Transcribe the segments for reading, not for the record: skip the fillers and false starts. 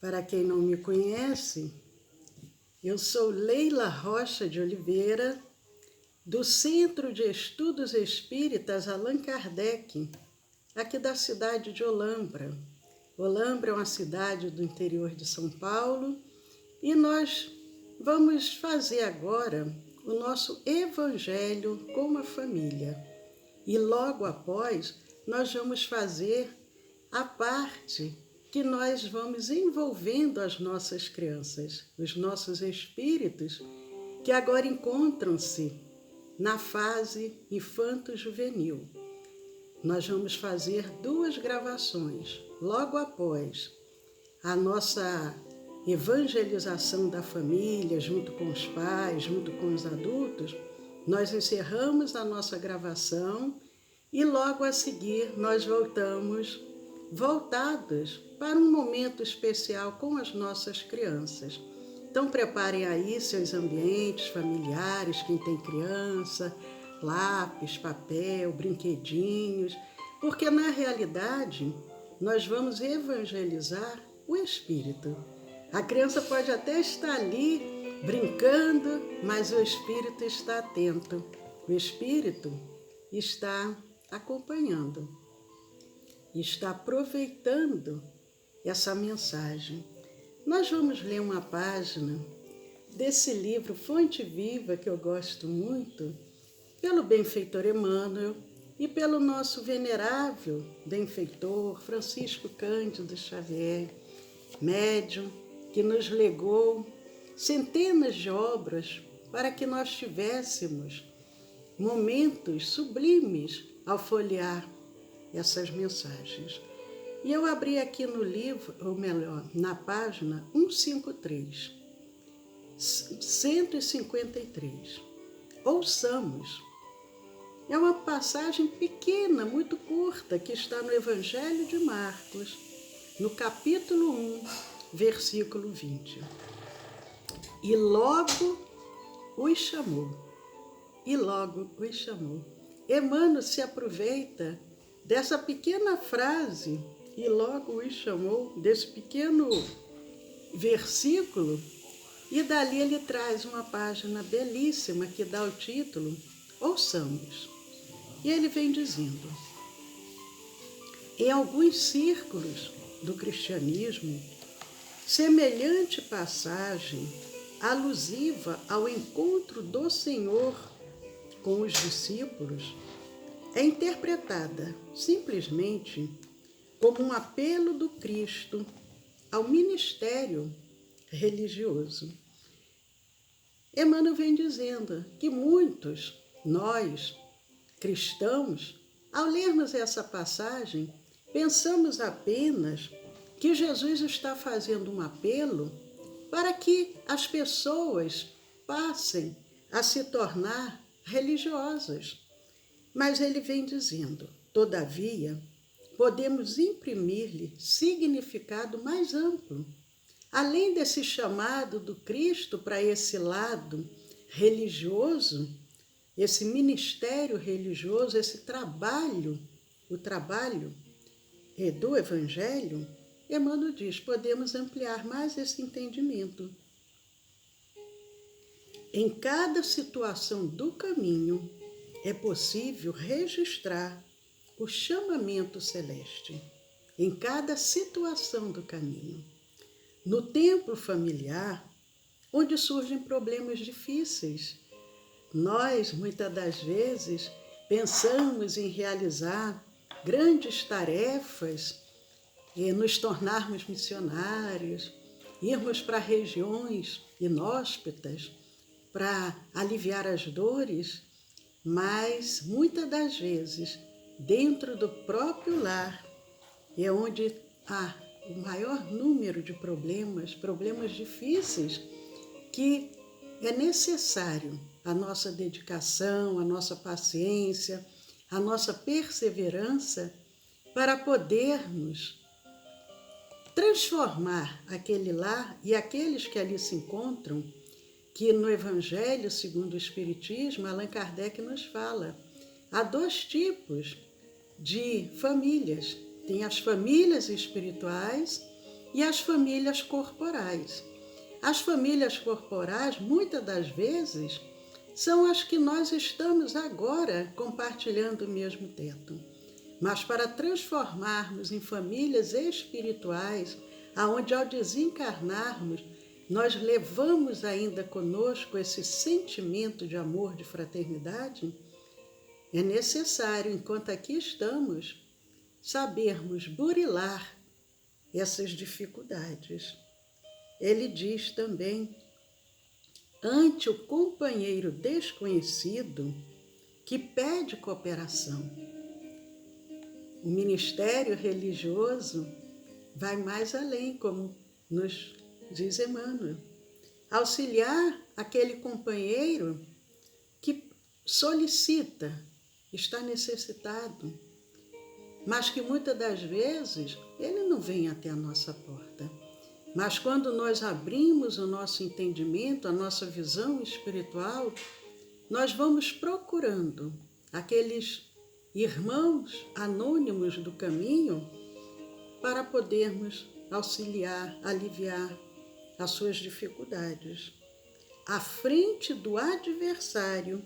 Para quem não me conhece, eu sou Leila Rocha de Oliveira, do Centro de Estudos Espíritas Allan Kardec, aqui da cidade de Olambra. Olambra é uma cidade do interior de São Paulo e nós vamos fazer agora o nosso Evangelho com a família. E logo após, nós vamos fazer a parte que nós vamos envolvendo as nossas crianças, os nossos espíritos, que agora encontram-se na fase infanto-juvenil. Nós vamos fazer 2 gravações, logo após a nossa evangelização da família, junto com os pais, junto com os adultos. Nós encerramos a nossa gravação e logo a seguir nós voltados para um momento especial com as nossas crianças. Então preparem aí seus ambientes familiares, quem tem criança, lápis, papel, brinquedinhos, porque na realidade nós vamos evangelizar o espírito. A criança pode até estar ali brincando, mas o espírito está atento. O espírito está acompanhando, está aproveitando essa mensagem. Nós vamos ler uma página desse livro Fonte Viva, que eu gosto muito, pelo benfeitor Emmanuel e pelo nosso venerável benfeitor Francisco Cândido Xavier, médium, que nos legou centenas de obras para que nós tivéssemos momentos sublimes ao folhear essas mensagens. E eu abri aqui no livro, ou melhor, na página 153, 153. Ouçamos. É uma passagem pequena, muito curta, que está no Evangelho de Marcos, no capítulo 1, versículo 20. E logo os chamou. E logo os chamou. Emmanuel se aproveita dessa pequena frase, e logo os chamou, desse pequeno versículo, e dali ele traz uma página belíssima que dá o título Ouçamos. E ele vem dizendo: em alguns círculos do cristianismo, semelhante passagem alusiva ao encontro do Senhor com os discípulos é interpretada simplesmente como um apelo do Cristo ao ministério religioso. Emmanuel vem dizendo que muitos, nós, cristãos, ao lermos essa passagem, pensamos apenas que Jesus está fazendo um apelo para que as pessoas passem a se tornar religiosas. Mas ele vem dizendo, todavia, podemos imprimir-lhe significado mais amplo. Além desse chamado do Cristo para esse lado religioso, esse ministério religioso, esse trabalho, o trabalho do Evangelho, Emmanuel diz, podemos ampliar mais esse entendimento. Em cada situação do caminho, é possível registrar o chamamento celeste. Em cada situação do caminho. No templo familiar, onde surgem problemas difíceis, nós, muitas das vezes, pensamos em realizar grandes tarefas, e nos tornarmos missionários, irmos para regiões inóspitas para aliviar as dores, mas muitas das vezes, dentro do próprio lar, é onde há o maior número de problemas difíceis, que é necessário a nossa dedicação, a nossa paciência, a nossa perseverança para podermos transformar aquele lar e aqueles que ali se encontram, que no Evangelho segundo o Espiritismo, Allan Kardec nos fala. Há 2 tipos de famílias. Tem as famílias espirituais e as famílias corporais. As famílias corporais, muitas das vezes, são as que nós estamos agora compartilhando o mesmo teto. Mas para transformarmos em famílias espirituais, aonde ao desencarnarmos, nós levamos ainda conosco esse sentimento de amor, de fraternidade, é necessário, enquanto aqui estamos, sabermos burilar essas dificuldades. Ele diz também, ante o companheiro desconhecido que pede cooperação. O ministério religioso vai mais além, como nos diz Emmanuel. Auxiliar aquele companheiro que solicita, está necessitado, mas que muitas das vezes ele não vem até a nossa porta. Mas quando nós abrimos o nosso entendimento, a nossa visão espiritual, nós vamos procurando aqueles irmãos anônimos do caminho para podermos auxiliar, aliviar as suas dificuldades. À frente do adversário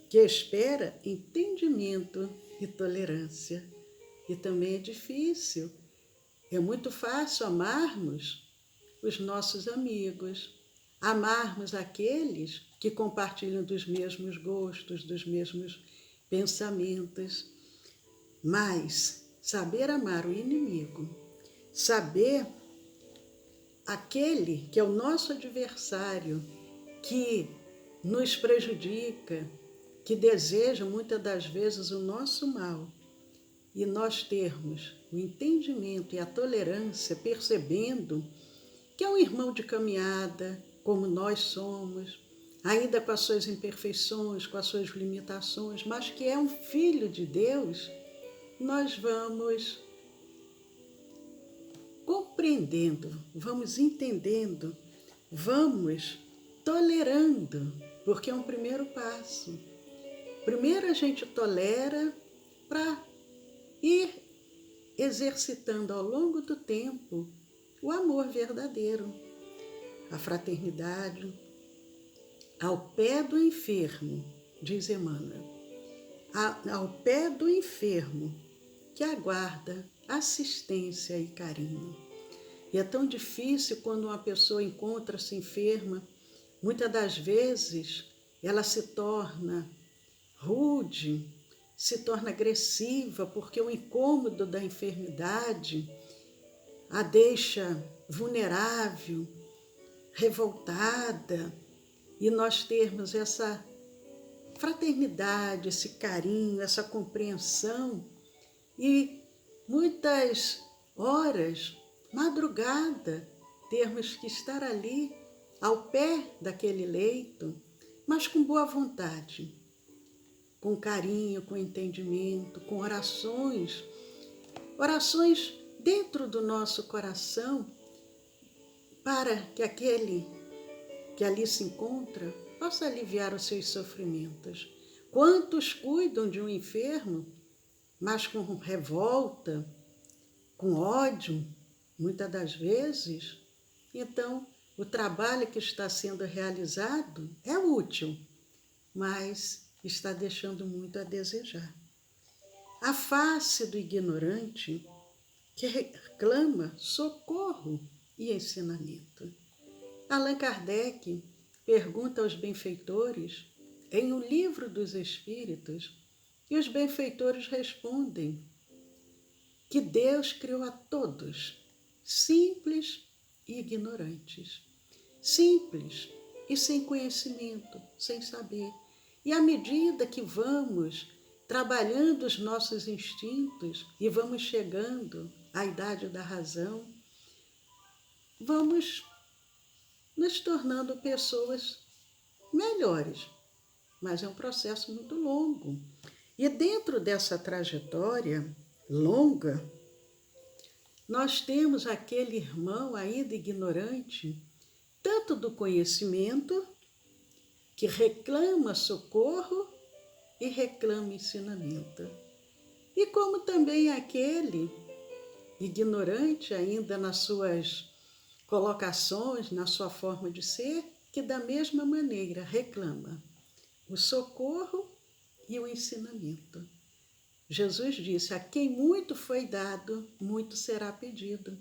que espera entendimento e tolerância. E também é difícil. É muito fácil amarmos os nossos amigos, amarmos aqueles que compartilham dos mesmos gostos, dos mesmos pensamentos. Mas saber amar o inimigo, saber aquele que é o nosso adversário, que nos prejudica, que deseja muitas das vezes o nosso mal, e nós termos o entendimento e a tolerância, percebendo que é um irmão de caminhada, como nós somos, ainda com as suas imperfeições, com as suas limitações, mas que é um filho de Deus, nós vamos compreendendo, vamos entendendo, vamos tolerando, porque é um primeiro passo. Primeiro a gente tolera para ir exercitando ao longo do tempo o amor verdadeiro, a fraternidade, ao pé do enfermo, diz Emmanuel, ao pé do enfermo que aguarda assistência e carinho. E é tão difícil quando uma pessoa encontra-se enferma, muitas das vezes ela se torna rude, se torna agressiva, porque o incômodo da enfermidade a deixa vulnerável, revoltada, e nós termos essa fraternidade, esse carinho, essa compreensão, e muitas horas, madrugada, termos que estar ali, ao pé daquele leito, mas com boa vontade, com carinho, com entendimento, com orações dentro do nosso coração, para que aquele que ali se encontra possa aliviar os seus sofrimentos. Quantos cuidam de um enfermo, mas com revolta, com ódio, muitas das vezes? Então, o trabalho que está sendo realizado é útil, mas está deixando muito a desejar. A face do ignorante que reclama socorro e ensinamento. Allan Kardec pergunta aos benfeitores em O Livro dos Espíritos, e os benfeitores respondem que Deus criou a todos, simples e ignorantes, simples e sem conhecimento, sem saber. E à medida que vamos trabalhando os nossos instintos e vamos chegando à idade da razão, vamos nos tornando pessoas melhores. Mas é um processo muito longo. E dentro dessa trajetória longa, nós temos aquele irmão ainda ignorante, tanto do conhecimento, que reclama socorro e reclama ensinamento. E como também aquele ignorante ainda nas suas colocações na sua forma de ser, que da mesma maneira reclama o socorro e o ensinamento. Jesus disse: a quem muito foi dado, muito será pedido.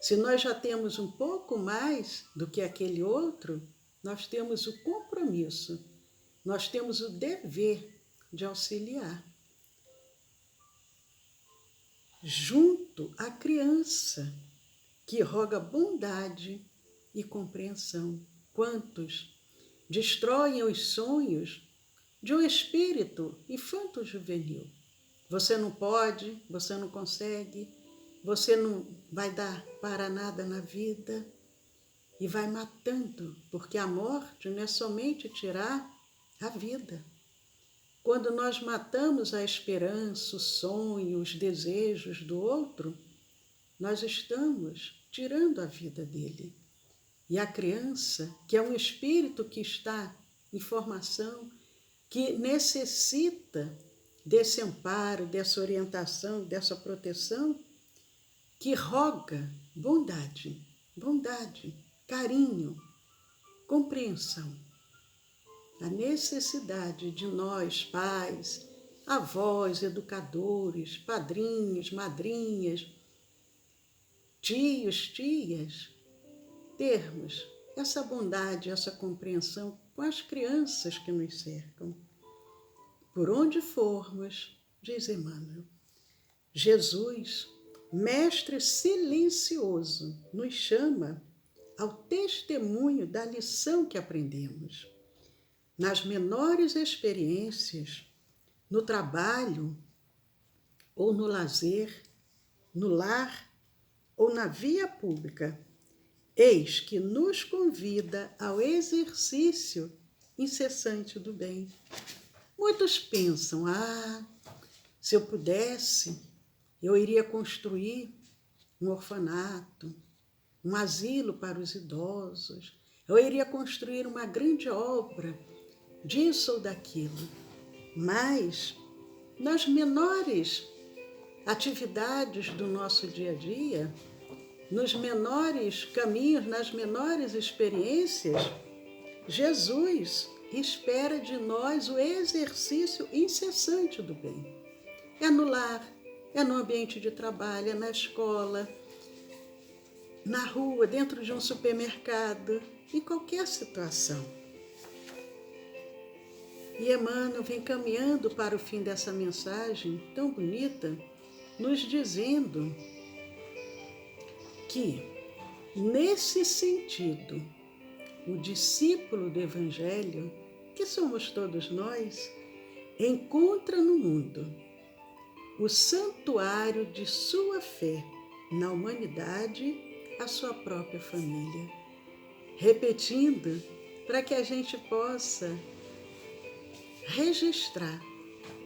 Se nós já temos um pouco mais do que aquele outro, nós temos o compromisso, nós temos o dever de auxiliar. Junto à criança, que roga bondade e compreensão. Quantos destroem os sonhos de um espírito infanto-juvenil? Você não pode, você não consegue, você não vai dar para nada na vida, e vai matando, porque a morte não é somente tirar a vida. Quando nós matamos a esperança, o sonho, os desejos do outro, nós estamos tirando a vida dele. E a criança, que é um espírito que está em formação, que necessita desse amparo, dessa orientação, dessa proteção, que roga bondade, carinho, compreensão. A necessidade de nós, pais, avós, educadores, padrinhos, madrinhas, tios, tias, termos essa bondade, essa compreensão com as crianças que nos cercam. Por onde formos, diz Emmanuel, Jesus, mestre silencioso, nos chama ao testemunho da lição que aprendemos. Nas menores experiências, no trabalho ou no lazer, no lar ou na via pública, eis que nos convida ao exercício incessante do bem. Muitos pensam: se eu pudesse, eu iria construir um orfanato, um asilo para os idosos, eu iria construir uma grande obra disso ou daquilo. Mas, nas menores atividades do nosso dia a dia, nos menores caminhos, nas menores experiências, Jesus espera de nós o exercício incessante do bem. É no lar, é no ambiente de trabalho, é na escola, na rua, dentro de um supermercado, em qualquer situação. E Emmanuel vem caminhando para o fim dessa mensagem tão bonita, nos dizendo que, nesse sentido, o discípulo do Evangelho, que somos todos nós, encontra no mundo o santuário de sua fé, na humanidade, a sua própria família. Repetindo, para que a gente possa registrar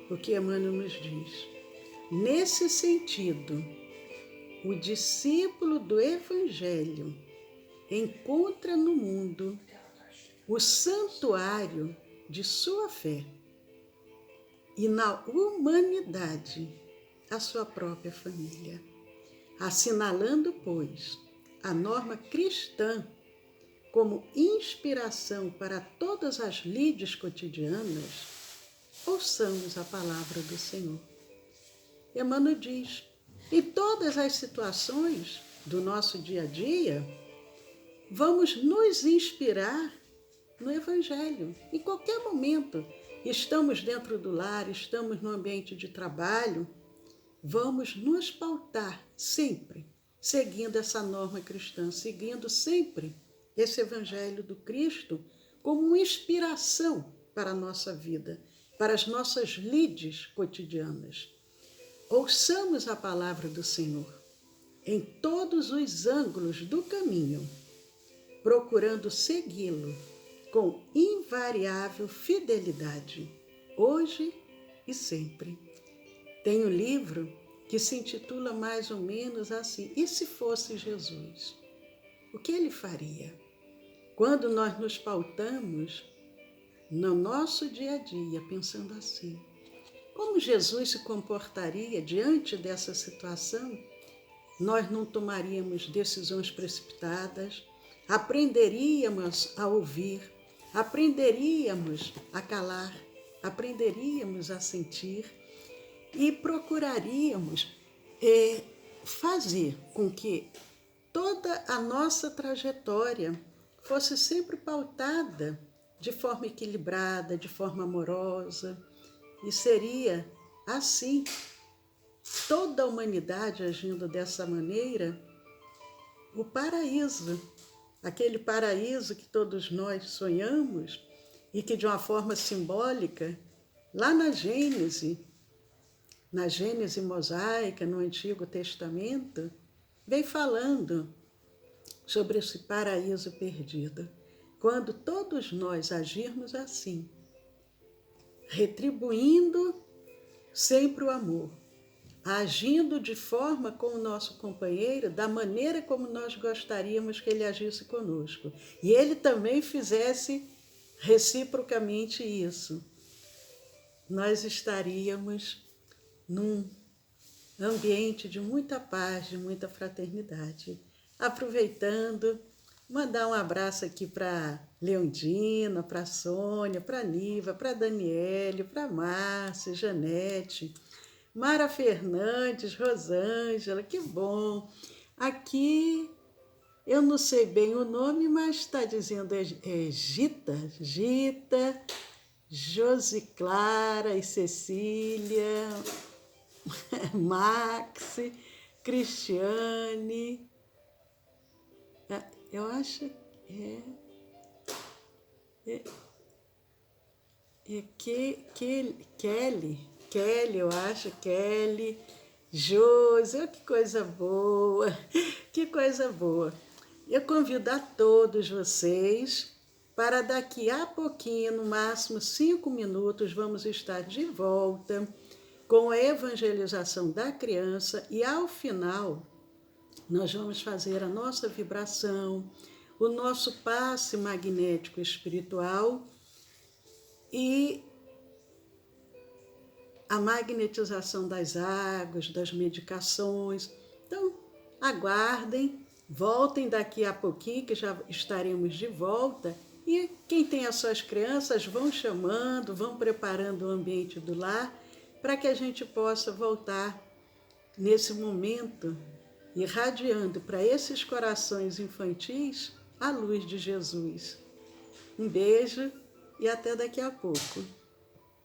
o que Emmanuel nos diz. Nesse sentido, o discípulo do Evangelho encontra no mundo o santuário de sua fé e na humanidade a sua própria família, assinalando, pois, a norma cristã como inspiração para todas as lides cotidianas. Ouçamos a palavra do Senhor. Emmanuel diz: em todas as situações do nosso dia a dia, vamos nos inspirar no Evangelho. Em qualquer momento, estamos dentro do lar, estamos no ambiente de trabalho, vamos nos pautar sempre, seguindo essa norma cristã, seguindo sempre esse Evangelho do Cristo como uma inspiração para a nossa vida, para as nossas lides cotidianas. Ouçamos a palavra do Senhor em todos os ângulos do caminho, procurando segui-lo com invariável fidelidade, hoje e sempre. Tem um livro que se intitula mais ou menos assim: e se fosse Jesus? O que ele faria? Quando nós nos pautamos no nosso dia a dia, pensando assim: como Jesus se comportaria diante dessa situação? nós não tomaríamos decisões precipitadas, aprenderíamos a ouvir, aprenderíamos a calar, aprenderíamos a sentir e procuraríamos fazer com que toda a nossa trajetória fosse sempre pautada de forma equilibrada, de forma amorosa, e seria assim, toda a humanidade agindo dessa maneira, o paraíso, aquele paraíso que todos nós sonhamos e que de uma forma simbólica, lá na Gênese mosaica, no Antigo Testamento, vem falando sobre esse paraíso perdido. Quando todos nós agirmos assim, retribuindo sempre o amor, agindo de forma com o nosso companheiro, da maneira como nós gostaríamos que ele agisse conosco. E ele também fizesse reciprocamente isso. Nós estaríamos num ambiente de muita paz, de muita fraternidade. Aproveitando, mandar um abraço aqui para Leondina, para Sônia, para Niva, para Daniele, para Márcia, Janete, Mara Fernandes, Rosângela, que bom. Aqui, eu não sei bem o nome, mas está dizendo Gita, Josi Clara e Cecília, Max, Cristiane, eu acho Kelly, eu acho, Kelly, Josi, que coisa boa, que coisa boa. Eu convido a todos vocês para daqui a pouquinho, no máximo 5 minutos, vamos estar de volta com a evangelização da criança e ao final nós vamos fazer a nossa vibração, o nosso passe magnético espiritual e a magnetização das águas, das medicações. Então, aguardem, voltem daqui a pouquinho que já estaremos de volta. E quem tem as suas crianças vão chamando, vão preparando o ambiente do lar para que a gente possa voltar nesse momento irradiando para esses corações infantis a luz de Jesus. Um beijo e até daqui a pouco.